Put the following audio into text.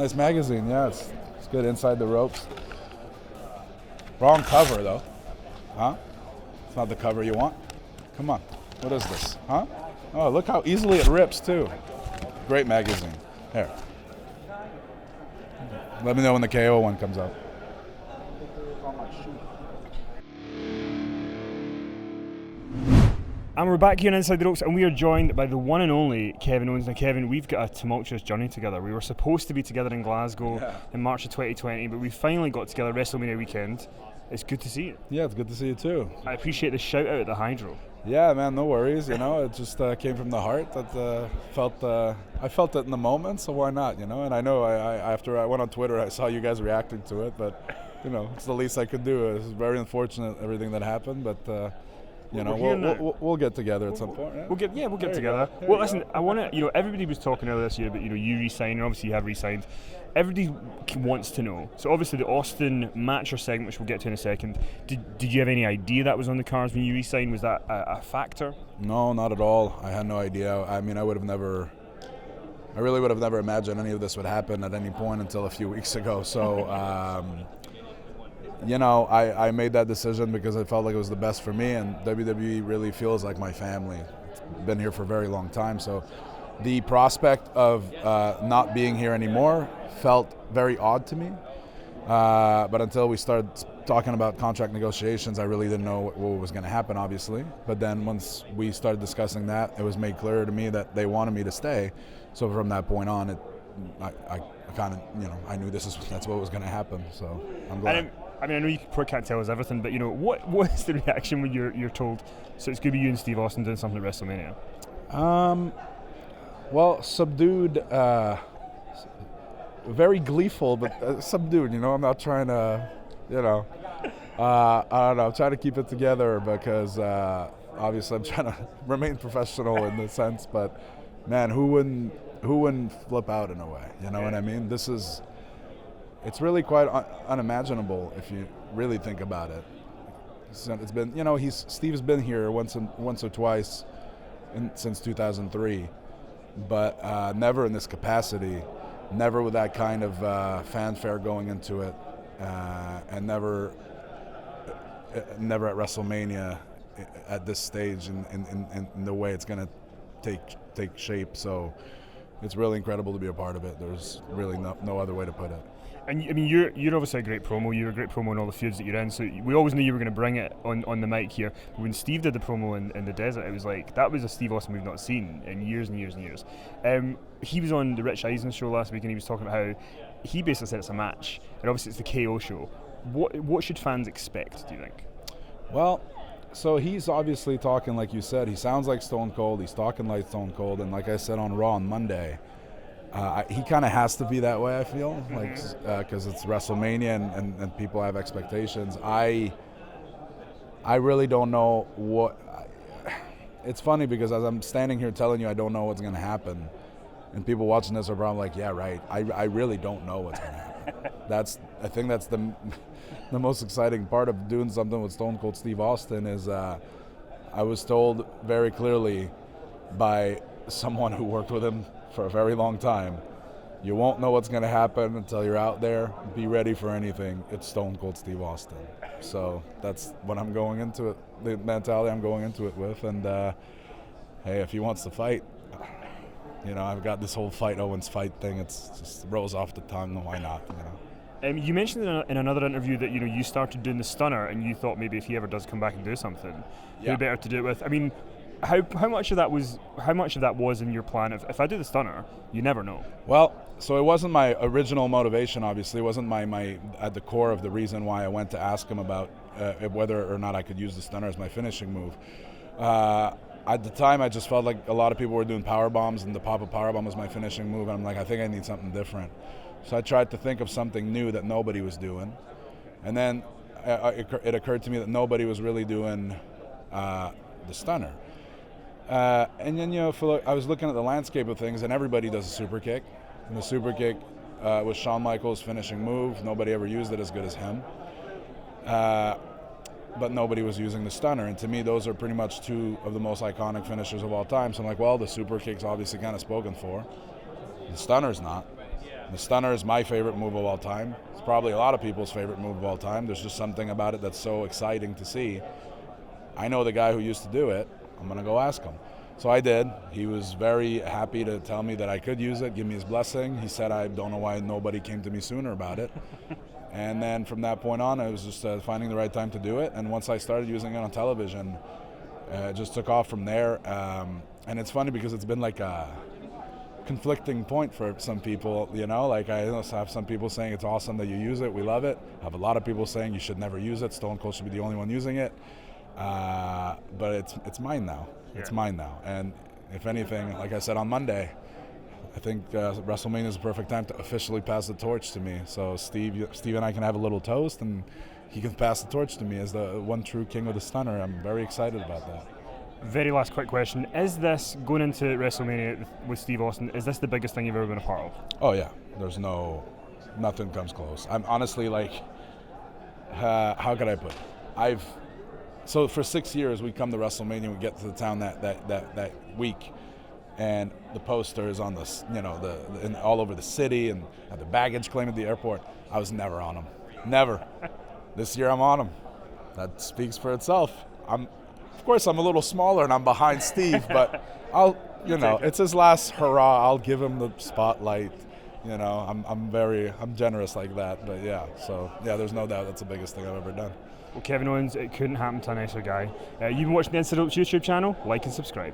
Nice magazine, yeah. It's good inside the ropes. Wrong cover, though. Huh? It's not the cover you want. Come on. What is this? Huh? Oh, look how easily it rips, too. Great magazine. Here. Let me know when the KO one comes out. And we're back here on Inside the Ropes, and we are joined by the one and only Kevin Owens. Now, Kevin, we've got a tumultuous journey together. We were supposed to be together in Glasgow in March of 2020, but we finally got together WrestleMania weekend. It's good to see you. Yeah, it's good to see you too. I appreciate the shout out at the Hydro. Yeah, man, no worries. You know, it just came from the heart. That I felt it in the moment, so why not? You know, and I know after I went on Twitter, I saw you guys reacting to it, but you know, it's the least I could do. It's very unfortunate everything that happened, but. You know, we'll get together at some point. Yeah? We'll get together. Well, listen, I want to. You know, everybody was talking earlier this year about you re-signed, and obviously you have re-signed. Everybody wants to know. So obviously the Austin match or segment, which we'll get to in a second. Did you have any idea that was on the cards when you re-signed? Was that a factor? No, not at all. I had no idea. I mean, I really would have never imagined any of this would happen at any point until a few weeks ago. So. You know, I made that decision because I felt like it was the best for me, and WWE really feels like my family. It's been here for a very long time, so the prospect of not being here anymore felt very odd to me. But until we started talking about contract negotiations, I really didn't know what was going to happen, obviously. But then once we started discussing that, it was made clear to me that they wanted me to stay. So from that point on, I kind of, you know, I knew that's what was going to happen. So I'm glad. I mean, I know you probably can't tell us everything, but you know, what is the reaction when you're told? So it's going to be you and Steve Austin doing something at WrestleMania. Well, subdued, very gleeful, but subdued. You know, I'm not trying to, you know, I don't know. I'm trying to keep it together because obviously I'm trying to remain professional in this sense. But man, who wouldn't flip out in a way? You know what I mean? It's really quite unimaginable if you really think about it. It's been, you know, Steve's been here once or twice since 2003, but never in this capacity, never with that kind of fanfare going into it, and never at WrestleMania at this stage in the way it's going to take shape. So it's really incredible to be a part of it. There's really no other way to put it. And I mean, you're obviously a great promo. You're a great promo in all the feuds that you're in. So we always knew you were going to bring it on the mic here. But when Steve did the promo in the desert, it was like that was a Steve Austin we've not seen in years and years and years. He was on the Rich Eisen show last week, and he was talking about how he basically said it's a match, and obviously it's the KO show. What should fans expect, do you think? Well, so he's obviously talking like you said. He sounds like Stone Cold. He's talking like Stone Cold, and like I said on Raw on Monday. He kind of has to be that way, I feel, like because it's WrestleMania and people have expectations. I really don't know what. It's funny because as I'm standing here telling you I don't know what's going to happen, and people watching this are probably like, yeah, right. I really don't know what's going to happen. I think that's the most exciting part of doing something with Stone Cold Steve Austin is I was told very clearly by someone who worked with him for a very long time, you won't know what's going to happen until you're out there. Be ready for anything. It's Stone Cold Steve Austin. So that's what I'm going into it, the mentality I'm going into it with. And hey, if he wants to fight, you know, I've got this whole Owens fight thing. It's just rolls off the tongue. Why not? You know. You mentioned in another interview that you started doing the stunner, and you thought maybe if he ever does come back and do something, who better to do it with? I mean, how much of that was in your plan? If I do the stunner, you never know. Well, so it wasn't my original motivation. Obviously, it wasn't my at the core of the reason why I went to ask him about whether or not I could use the stunner as my finishing move. At the time, I just felt like a lot of people were doing power bombs, and the pop-up power bomb was my finishing move. And I'm like, I think I need something different. So I tried to think of something new that nobody was doing, and then it occurred to me that nobody was really doing the stunner. And then, I was looking at the landscape of things, and everybody does a super kick. And the super kick was Shawn Michaels' finishing move. Nobody ever used it as good as him. But nobody was using the stunner. And to me, those are pretty much two of the most iconic finishers of all time. So I'm like, well, the super kick's obviously kind of spoken for. The stunner's not. The stunner is my favorite move of all time. It's probably a lot of people's favorite move of all time. There's just something about it that's so exciting to see. I know the guy who used to do it. I'm going to go ask him. So I did. He was very happy to tell me that I could use it, give me his blessing. He said, I don't know why nobody came to me sooner about it. And then from that point on, I was just finding the right time to do it. And once I started using it on television, it just took off from there. And it's funny because it's been like a conflicting point for some people, you know, like I have some people saying it's awesome that you use it, we love it. I have a lot of people saying you should never use it, Stone Cold should be the only one using it. But it's mine now. It's mine now. And if anything, like I said on Monday, I think WrestleMania is the perfect time to officially pass the torch to me. So Steve and I can have a little toast, and he can pass the torch to me as the one true king of the stunner. I'm very excited about that. Very last quick question. Is this, going into WrestleMania with Steve Austin, is this the biggest thing you've ever been a part of? Oh yeah. Nothing comes close. I'm honestly like, how could I put it? So for 6 years we come to WrestleMania, we get to the town that week, and the poster is on all over the city and at the baggage claim at the airport. I was never on them. Never. This year I'm on them. That speaks for itself. Of course, I'm a little smaller and I'm behind Steve, but it's his last hurrah. I'll give him the spotlight. You know, I'm generous like that. But yeah, there's no doubt that's the biggest thing I've ever done. Well, Kevin Owens, it couldn't happen to a nicer guy. You've been watching the Incidentals YouTube channel. Like and subscribe.